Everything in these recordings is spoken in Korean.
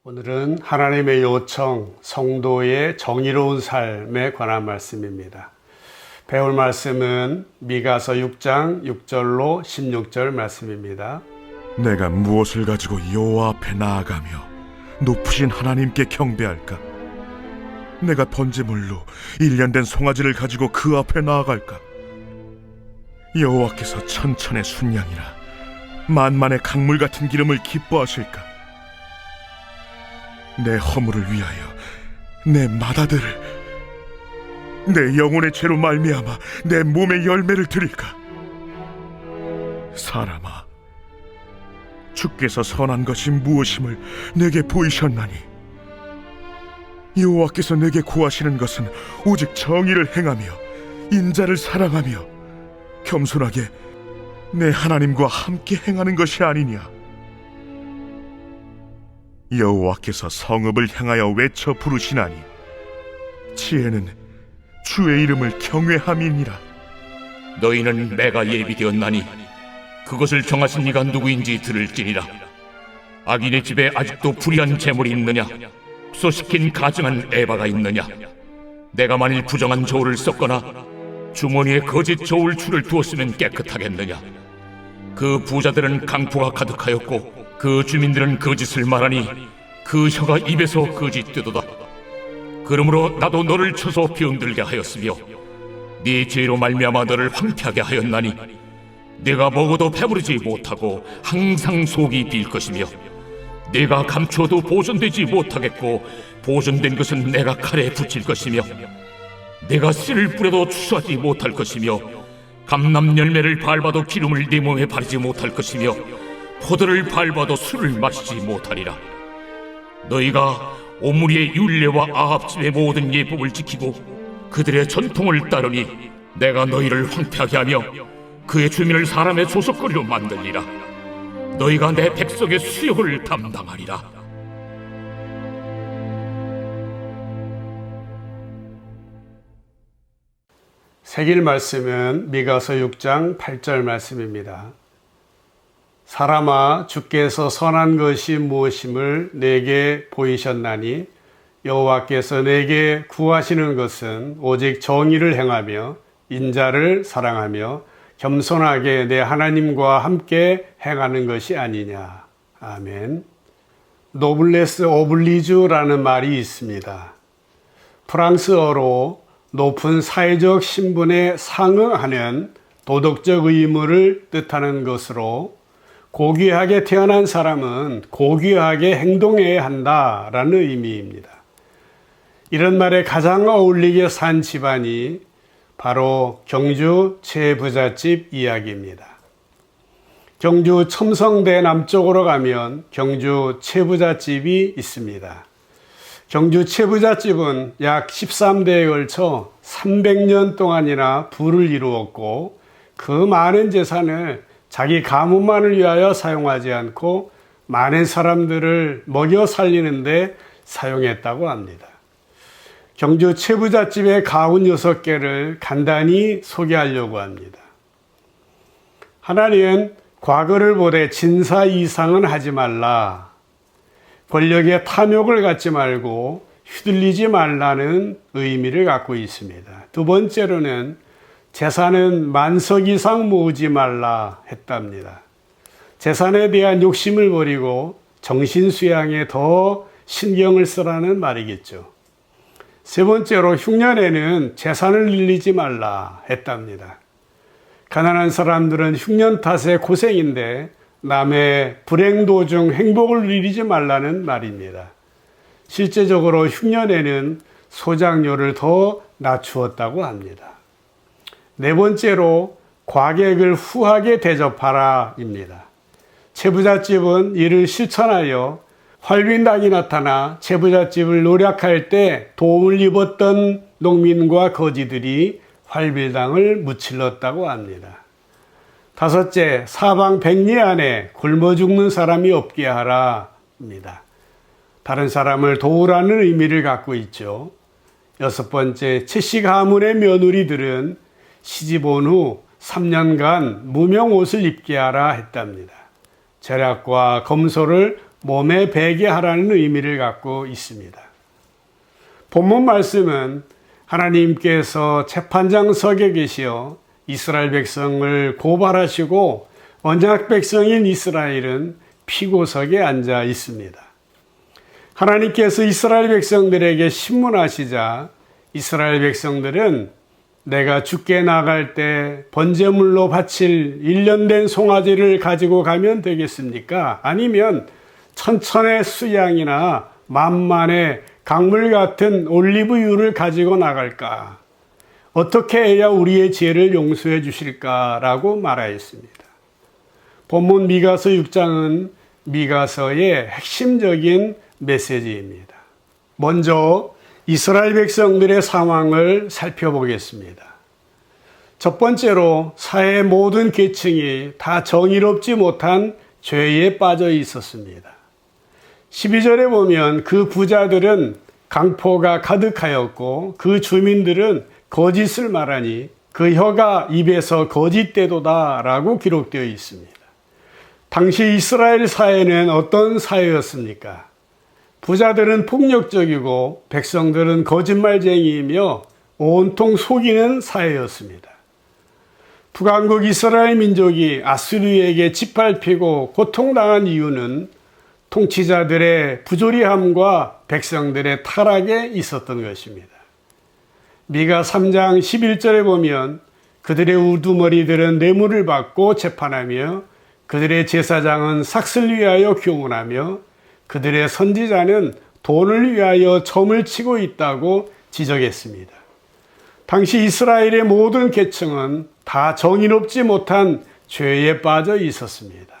오늘은 하나님의 요청, 성도의 정의로운 삶에 관한 말씀입니다. 배울 말씀은 미가서 6장 6절로 16절 말씀입니다. 내가 무엇을 가지고 여호와 앞에 나아가며 높으신 하나님께 경배할까? 내가 번제물로 1년 된 송아지를 가지고 그 앞에 나아갈까? 여호와께서 천천의 순양이나 만만의 강물 같은 기름을 기뻐하실까? 내 허물을 위하여 내 맏아들을, 내 영혼의 죄로 말미암아 내 몸의 열매를 드릴까? 사람아, 주께서 선한 것이 무엇임을 내게 보이셨나니 여호와께서 내게 구하시는 것은 오직 정의를 행하며 인자를 사랑하며 겸손하게 내 하나님과 함께 행하는 것이 아니냐? 여호와께서 성읍을 향하여 외쳐 부르시나니 지혜는 주의 이름을 경외함이니라. 너희는 내가 예비되었나니 그것을 정하신 이가 누구인지 들을지니라. 악인의 집에 아직도 불의한 재물이 있느냐? 소시킨 가증한 에바가 있느냐? 내가 만일 부정한 저울을 썼거나 주머니에 거짓 저울 줄을 두었으면 깨끗하겠느냐? 그 부자들은 강포가 가득하였고 그 주민들은 거짓을 말하니 그 혀가 입에서 거짓되도다. 그러므로 나도 너를 쳐서 병들게 하였으며 네 죄로 말미암아 너를 황폐하게 하였나니 네가 먹어도 배부르지 못하고 항상 속이 빌 것이며 네가 감추어도 보존되지 못하겠고 보존된 것은 내가 칼에 붙일 것이며 네가 씨를 뿌려도 추수하지 못할 것이며 감람 열매를 밟아도 기름을 네 몸에 바르지 못할 것이며 포도를 밟아도 술을 마시지 못하리라. 너희가 오므리의 율례와 아합집의 모든 예법을 지키고 그들의 전통을 따르니 내가 너희를 황폐하게 하며 그의 주민을 사람의 조석거리로 만들리라. 너희가 내 백성의 수욕을 담당하리라. 새길 말씀은 미가서 6장 8절 말씀입니다. 사람아, 주께서 선한 것이 무엇임을 내게 보이셨나니 여호와께서 내게 구하시는 것은 오직 정의를 행하며 인자를 사랑하며 겸손하게 내 하나님과 함께 행하는 것이 아니냐. 아멘. 노블레스 오블리주라는 말이 있습니다. 프랑스어로 높은 사회적 신분에 상응하는 도덕적 의무를 뜻하는 것으로 고귀하게 태어난 사람은 고귀하게 행동해야 한다라는 의미입니다. 이런 말에 가장 어울리게 산 집안이 바로 경주 최부잣집 이야기입니다. 경주 첨성대 남쪽으로 가면 경주 최부잣집이 있습니다. 경주 최부잣집은 약 13대에 걸쳐 300년 동안이나 부를 이루었고 그 많은 재산을 자기 가문만을 위하여 사용하지 않고 많은 사람들을 먹여 살리는 데 사용했다고 합니다. 경주 최부잣집의 가훈 6개를 간단히 소개하려고 합니다. 하나는 과거를 보되 진사 이상은 하지 말라. 권력의 탐욕을 갖지 말고 휘둘리지 말라는 의미를 갖고 있습니다. 두 번째로는 재산은 만석 이상 모으지 말라 했답니다. 재산에 대한 욕심을 버리고 정신수양에 더 신경을 쓰라는 말이겠죠. 세 번째로 흉년에는 재산을 늘리지 말라 했답니다. 가난한 사람들은 흉년 탓에 고생인데 남의 불행 도중 행복을 누리지 말라는 말입니다. 실제적으로 흉년에는 소작료를 더 낮추었다고 합니다. 네 번째로 과객을 후하게 대접하라입니다. 최부잣집은 이를 실천하여 활빈당이 나타나 최부잣집을 노략할 때 도움을 입었던 농민과 거지들이 활빈당을 무찔렀다고 합니다. 다섯째, 사방 백리 안에 굶어 죽는 사람이 없게 하라입니다. 다른 사람을 도우라는 의미를 갖고 있죠. 여섯 번째, 최씨 가문의 며느리들은 시집 온 후 3년간 무명 옷을 입게 하라 했답니다. 절약과 검소를 몸에 배게 하라는 의미를 갖고 있습니다. 본문 말씀은 하나님께서 재판장석에 계시어 이스라엘 백성을 고발하시고 언약 백성인 이스라엘은 피고석에 앉아 있습니다. 하나님께서 이스라엘 백성들에게 신문하시자 이스라엘 백성들은 내가 죽게 나갈 때 번제물로 바칠 1년 된 송아지를 가지고 가면 되겠습니까? 아니면 천천의 수양이나 만만의 강물 같은 올리브유를 가지고 나갈까? 어떻게 해야 우리의 죄를 용서해 주실까라고 말하였습니다. 본문 미가서 6장은 미가서의 핵심적인 메시지입니다. 먼저 이스라엘 백성들의 상황을 살펴보겠습니다. 첫 번째로 사회의 모든 계층이 다 정의롭지 못한 죄에 빠져 있었습니다. 12절에 보면 그 부자들은 강포가 가득하였고 그 주민들은 거짓을 말하니 그 혀가 입에서 거짓되도다 라고 기록되어 있습니다. 당시 이스라엘 사회는 어떤 사회였습니까? 부자들은 폭력적이고 백성들은 거짓말쟁이이며 온통 속이는 사회였습니다. 북왕국 이스라엘 민족이 아수르에게 짓밟히고 고통당한 이유는 통치자들의 부조리함과 백성들의 타락에 있었던 것입니다. 미가 3장 11절에 보면 그들의 우두머리들은 뇌물을 받고 재판하며 그들의 제사장은 삭슬 위하여 교문하며 그들의 선지자는 돈을 위하여 점을 치고 있다고 지적했습니다. 당시 이스라엘의 모든 계층은 다 정의롭지 못한 죄에 빠져 있었습니다.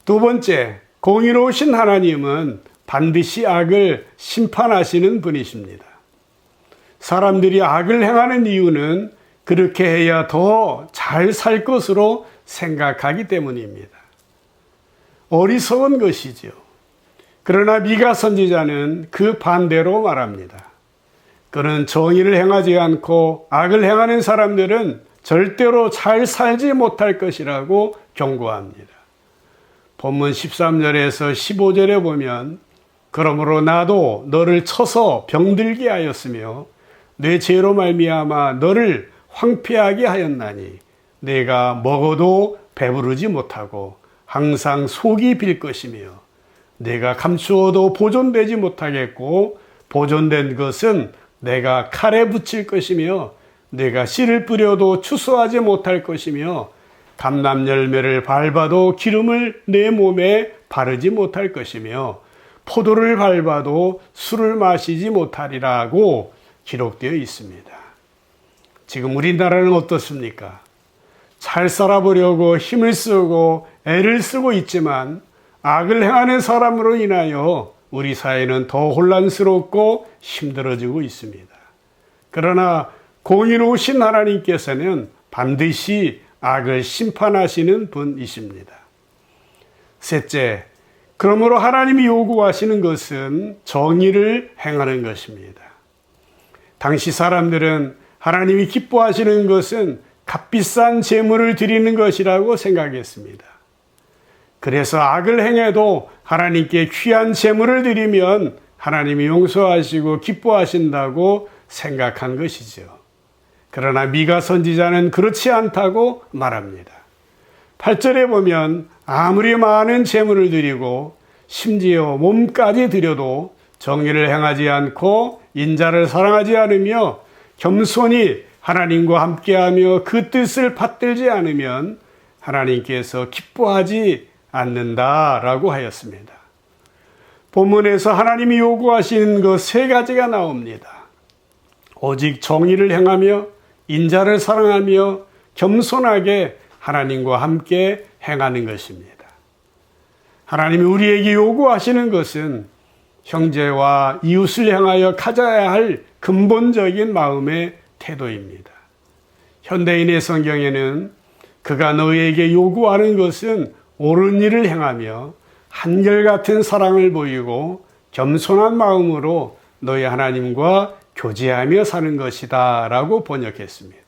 두 번째, 공의로우신 하나님은 반드시 악을 심판하시는 분이십니다. 사람들이 악을 행하는 이유는 그렇게 해야 더 잘 살 것으로 생각하기 때문입니다. 어리석은 것이지요. 그러나 미가 선지자는 그 반대로 말합니다. 그는 정의를 행하지 않고 악을 행하는 사람들은 절대로 잘 살지 못할 것이라고 경고합니다. 본문 13절에서 15절에 보면 그러므로 나도 너를 쳐서 병들게 하였으며 내 죄로 말미암아 너를 황폐하게 하였나니 내가 먹어도 배부르지 못하고 항상 속이 빌 것이며 내가 감추어도 보존되지 못하겠고 보존된 것은 내가 칼에 붙일 것이며 내가 씨를 뿌려도 추수하지 못할 것이며 감람 열매를 밟아도 기름을 내 몸에 바르지 못할 것이며 포도를 밟아도 술을 마시지 못하리라고 기록되어 있습니다. 지금 우리나라는 어떻습니까? 잘 살아보려고 힘을 쓰고 애를 쓰고 있지만 악을 행하는 사람으로 인하여 우리 사회는 더 혼란스럽고 힘들어지고 있습니다. 그러나 공의로우신 하나님께서는 반드시 악을 심판하시는 분이십니다. 셋째, 그러므로 하나님이 요구하시는 것은 정의를 행하는 것입니다. 당시 사람들은 하나님이 기뻐하시는 것은 값비싼 제물을 드리는 것이라고 생각했습니다. 그래서 악을 행해도 하나님께 귀한 제물을 드리면 하나님이 용서하시고 기뻐하신다고 생각한 것이죠. 그러나 미가 선지자는 그렇지 않다고 말합니다. 8절에 보면 아무리 많은 제물을 드리고 심지어 몸까지 드려도 정의를 행하지 않고 인자를 사랑하지 않으며 겸손히 하나님과 함께하며 그 뜻을 받들지 않으면 하나님께서 기뻐하지 않는다라고 하였습니다. 본문에서 하나님이 요구하시는 것 세 가지가 나옵니다. 오직 정의를 행하며 인자를 사랑하며 겸손하게 하나님과 함께 행하는 것입니다. 하나님이 우리에게 요구하시는 것은 형제와 이웃을 향하여 가져야 할 근본적인 마음의 태도입니다. 현대인의 성경에는 그가 너희에게 요구하는 것은 옳은 일을 행하며 한결같은 사랑을 보이고 겸손한 마음으로 너희 하나님과 교제하며 사는 것이다 라고 번역했습니다.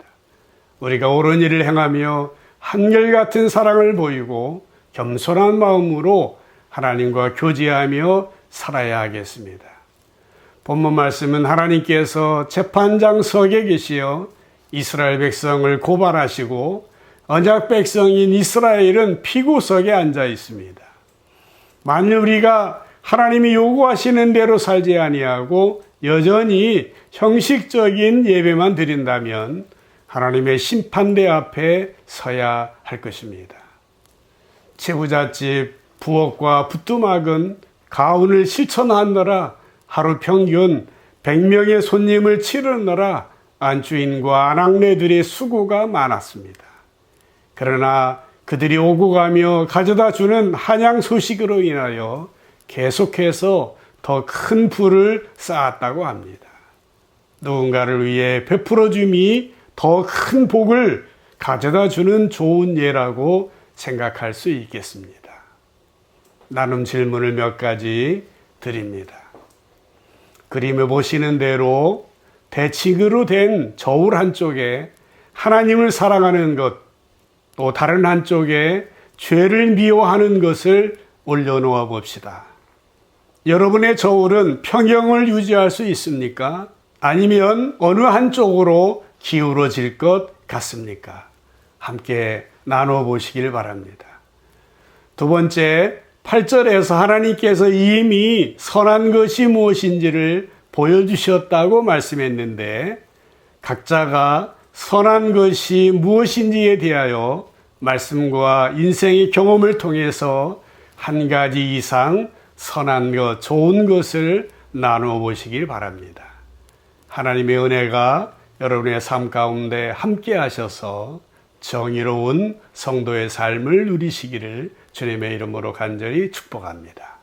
우리가 옳은 일을 행하며 한결같은 사랑을 보이고 겸손한 마음으로 하나님과 교제하며 살아야 하겠습니다. 본문 말씀은 하나님께서 재판장석에 계시어 이스라엘 백성을 고발하시고 언약 백성인 이스라엘은 피고석에 앉아 있습니다. 만일 우리가 하나님이 요구하시는 대로 살지 아니하고 여전히 형식적인 예배만 드린다면 하나님의 심판대 앞에 서야 할 것입니다. 채부잣집 부엌과 부뚜막은 가훈을 실천하느라 하루 평균 100명의 손님을 치르느라 안주인과 아낙네들의 수고가 많았습니다. 그러나 그들이 오고 가며 가져다 주는 한양 소식으로 인하여 계속해서 더 큰 부를 쌓았다고 합니다. 누군가를 위해 베풀어 줌이 더 큰 복을 가져다 주는 좋은 예라고 생각할 수 있겠습니다. 나눔 질문을 몇 가지 드립니다. 그림에 보시는 대로 대칭으로 된 저울 한쪽에 하나님을 사랑하는 것, 또 다른 한쪽에 죄를 미워하는 것을 올려놓아 봅시다. 여러분의 저울은 평형을 유지할 수 있습니까? 아니면 어느 한쪽으로 기울어질 것 같습니까? 함께 나눠 보시길 바랍니다. 두 번째, 8절에서 하나님께서 이미 선한 것이 무엇인지를 보여주셨다고 말씀했는데 각자가 선한 것이 무엇인지에 대하여 말씀과 인생의 경험을 통해서 한 가지 이상 선한 것, 좋은 것을 나누어 보시길 바랍니다. 하나님의 은혜가 여러분의 삶 가운데 함께 하셔서 정의로운 성도의 삶을 누리시기를 주님의 이름으로 간절히 축복합니다.